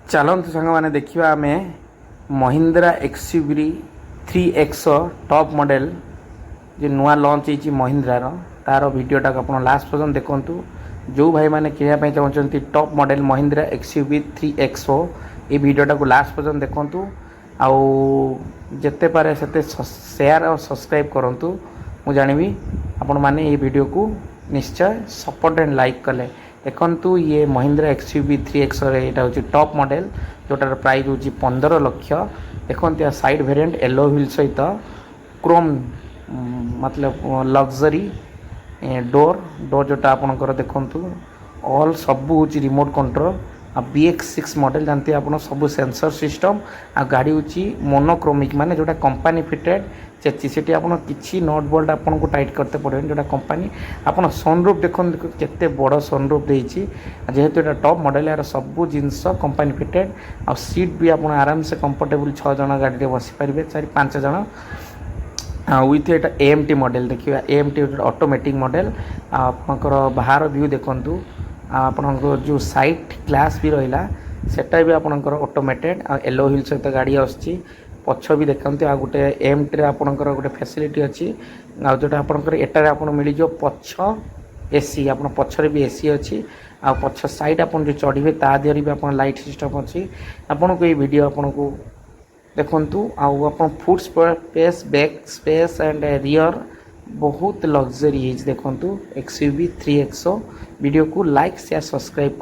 चलतु सांग मैंने देखा आम Mahindra XUV 3X top model जो नुआ लॉन्च होती महिंद्रार तार वीडियोटा आप लास्ट पर्यटन देखूँ। जो भाई मैंने किनापी चाहते top model Mahindra XUV 3X ये वीडियोटा को लास्ट पर्यटन देखूँ। आते पारे से शेयर और सब्सक्राइब करूँ। मु जानी आपण मैंने ये वीडियो को निश्चय सपोर्ट एंड लाइक कले। देखु ये महिंद्रा एक्सयूवी 3X यहाँ हूँ टॉप मॉडल जोटार प्राइस हूँ 15 लक्ष। देखो या साइड वेरिएंट येलो व्हील सहित क्रोम मतलब लग्जरी डोर जोटा आपणकर देखु ऑल सब हूँ रिमोट कंट्रोल। BX6 मॉडल जानते आप सब सेंसर सिस्टम आ गाड़ी हूँ मोनोक्रोमिक माने जोटा कंपनी फिटेड चेची से किसी नट बोल्ट आपन को टाइट करते पड़े जोटा कंपनी आपन सनरूफ देखो केते बड़ सनरूफ देछि। जेहेतु ये टॉप मॉडल यार सब जिनस कंपनी फिटेड आ सीट भी आप आराम से कंफर्टेबल 6 जन गाड़ी में बसी पारे 4-5 जन विथ एटा AMT मॉडल। देखिए AMT ऑटोमेटिक मॉडल आपनकर बाहर व्यू देखंतु आपनको जो साइड ग्लास भी रहा सेटा भी आपनकर ऑटोमेटेड आ येलो व्हील सहित गाड़ी आछि। पछ भी देखते आ गोटे AMT रे आपनकर गोटे फैसिलिटी अच्छी आ जोटा आपनकर एटार आपन मिल जो पछ AC आपन पछरे भी AC अच्छी आ पछ साइड आपन जो चढ़िबे ता देहरी भी आपन लाइट सिस्टम अच्छी। आपन को ये वीडियो आपन को देखंतु आ आपन foot space back space and rear बहुत लग्जरी देखंतु एक्सयूवी 3X वीडियो को लाइक शेयर सब्सक्राइब।